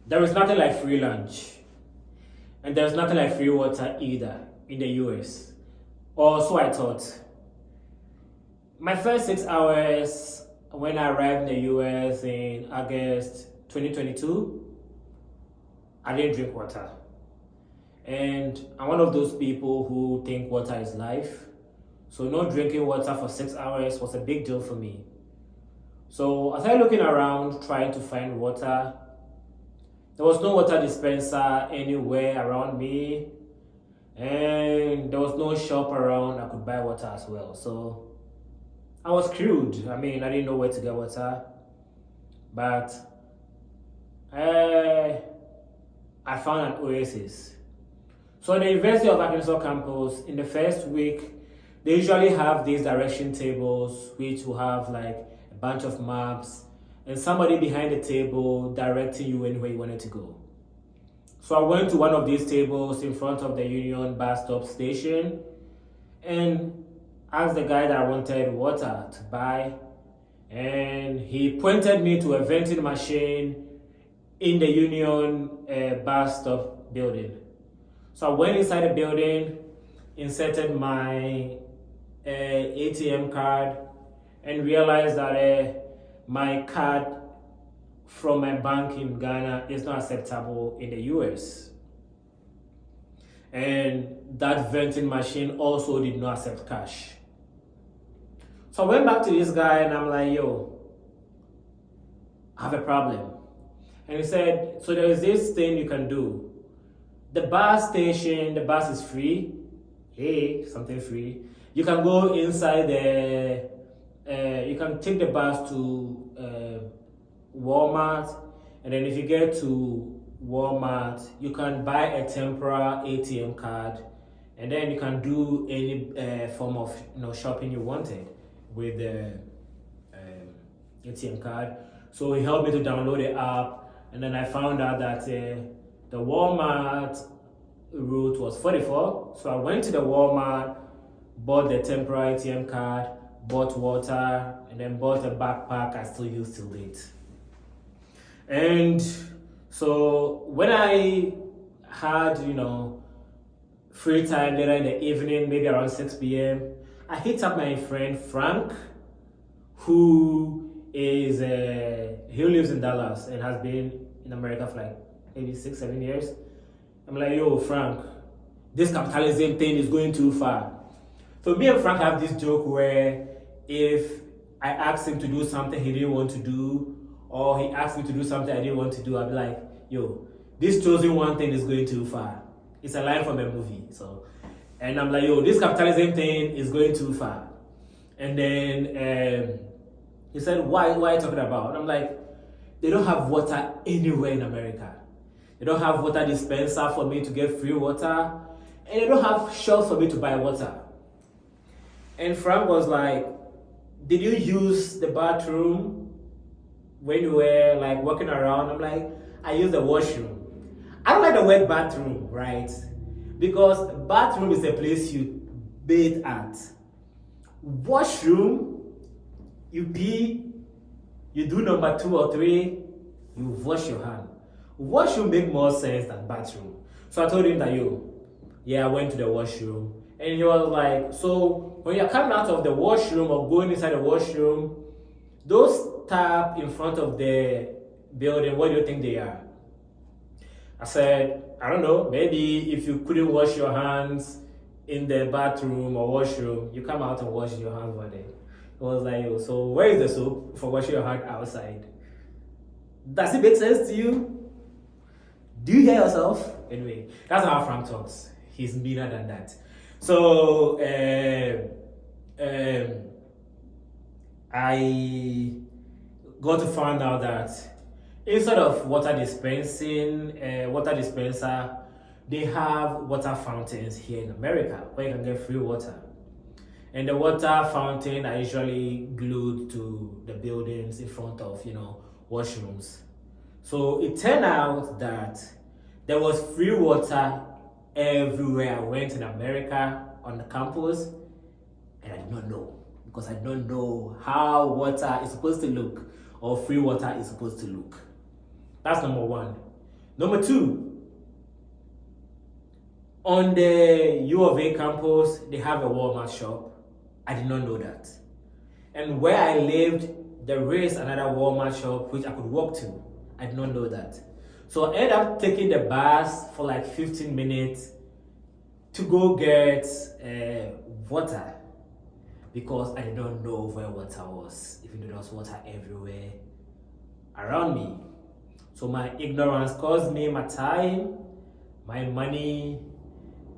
There is nothing like free lunch, and there's nothing like free water either in the US. Or so I thought. My first 6 hours when I arrived in the US in August 2022, I didn't drink water. And I'm one of those people who think water is life. So not drinking water for 6 hours was a big deal for me. So I started looking around trying to find water. There was no water dispenser anywhere around me, and there was no shop around I could buy water as well. So I was screwed. I mean, I didn't know where to get water, but I found an oasis. So in the University of Arkansas campus, in the first week, they usually have these direction tables which will have like a bunch of maps and somebody behind the table directing you anywhere you wanted to go. So I went to one of these tables in front of the Union bus stop station and asked the guy that I wanted water to buy, and he pointed me to a vending machine in the Union bus stop building. So I went inside the building, inserted my ATM card, and realized that my card from my bank in Ghana is not acceptable in the US. And that vending machine also did not accept cash. So I went back to this guy and I'm like, yo, I have a problem. And he said, so there is this thing you can do. The bus station, the bus is free. Hey, something free. You can go inside you can take the bus to Walmart, and then if you get to Walmart, you can buy a temporary ATM card, and then you can do any form of shopping you wanted with the ATM card. So he helped me to download the app, and then I found out that the Walmart route was 44. So I went to the Walmart, bought the temporary ATM card, bought water, and then bought a backpack I still use till date. And so when I had, free time later in the evening, maybe around 6 p.m., I hit up my friend Frank, who is, he lives in Dallas and has been in America for like maybe 6-7 years. I'm like, yo, Frank, this capitalism thing is going too far. So me and Frank have this joke where if I asked him to do something he didn't want to do, or he asked me to do something I didn't want to do, I'd be like, yo, this chosen one thing is going too far. It's a line from a movie. And I'm like, yo, this capitalism thing is going too far. And then he said, why are you talking about? And I'm like, they don't have water anywhere in America. They don't have water dispenser for me to get free water, and they don't have shops for me to buy water. And Frank was like, did you use the bathroom when you were like walking around? I'm like, I use the washroom. I don't like the word bathroom, right? Because bathroom is a place you bathe at. Washroom, you pee, you do number 2 or 3, you wash your hand. Washroom make more sense than bathroom. So I told him that, I went to the washroom. And he was like, so when you're coming out of the washroom or going inside the washroom, those taps in front of the building, what do you think they are? I said, I don't know, maybe if you couldn't wash your hands in the bathroom or washroom, you come out and wash your hands one day. He was like, so where is the soap for washing your hand outside? Does it make sense to you? Do you hear yourself? Anyway, that's how Frank talks. He's meaner than that. So I got to find out that instead of water dispenser, they have water fountains here in America where you can get free water. And the water fountain are usually glued to the buildings in front of, washrooms. So it turned out that there was free water everywhere I went in America on the campus, and I did not know, because I don't know how water is supposed to look or free water is supposed to look. That's number one. Number two, on the U of A campus, they have a Walmart shop. I did not know that. And where I lived, there is another Walmart shop which I could walk to. I did not know that. So I ended up taking the bus for like 15 minutes to go get water, because I did not know where water was, even though there was water everywhere around me. So my ignorance cost me my time, my money,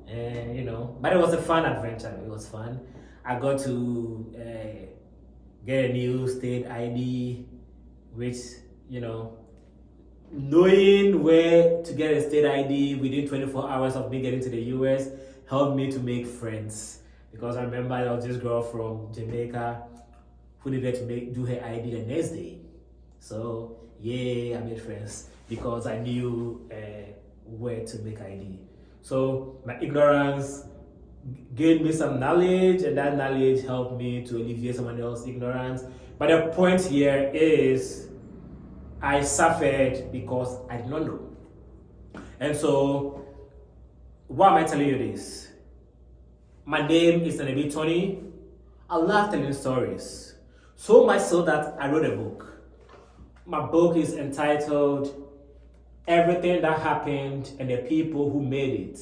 but it was a fun adventure. It was fun. I got to get a new state ID, which, knowing where to get a state ID within 24 hours of me getting to the US helped me to make friends. Because I remember there was this girl from Jamaica who needed to do her ID the next day. So, yeah, I made friends because I knew where to make ID. So, my ignorance gave me some knowledge, and that knowledge helped me to alleviate someone else's ignorance. But the point here is I suffered because I did not know. And so, why am I telling you this? My name is Nanebi Tony. I love telling stories. So much so that I wrote a book. My book is entitled Everything That Happened and the People Who Made It.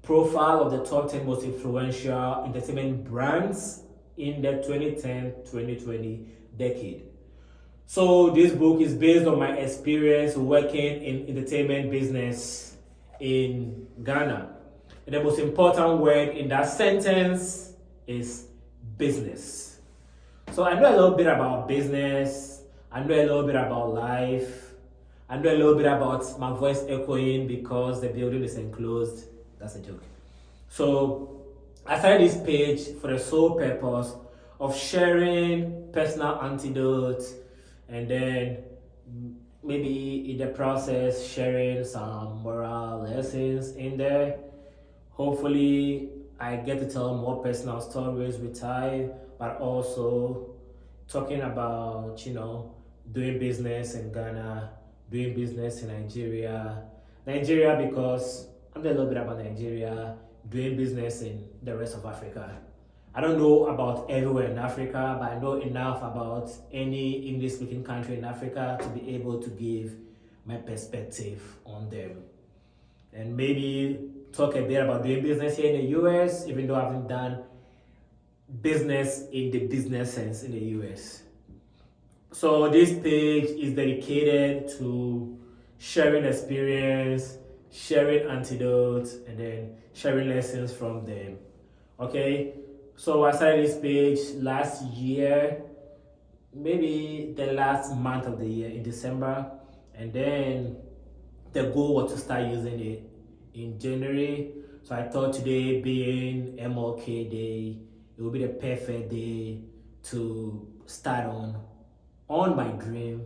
Profile of the top 10 most influential entertainment brands in the 2010-2020 decade. So this book is based on my experience working in entertainment business in Ghana. And the most important word in that sentence is business. So I know a little bit about business. I know a little bit about life. I know a little bit about my voice echoing because the building is enclosed. That's a joke. So I started this page for the sole purpose of sharing personal antidotes, and then maybe in the process sharing some moral lessons in there. Hopefully I get to tell more personal stories with time, but also talking about, doing business in Ghana, doing business in Nigeria because I know a little bit about Nigeria, doing business in the rest of Africa. I don't know about everywhere in Africa, but I know enough about any English-speaking country in Africa to be able to give my perspective on them. And maybe talk a bit about doing business here in the US, even though I haven't done business in the business sense in the US. So this page is dedicated to sharing experience, sharing antidotes, and then sharing lessons from them. Okay? So I started this page last year, maybe the last month of the year in December, and then the goal was to start using it in January. So I thought today being MLK Day, it would be the perfect day to start on my dream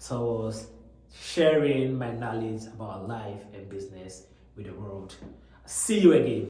towards sharing my knowledge about life and business with the world. See you again.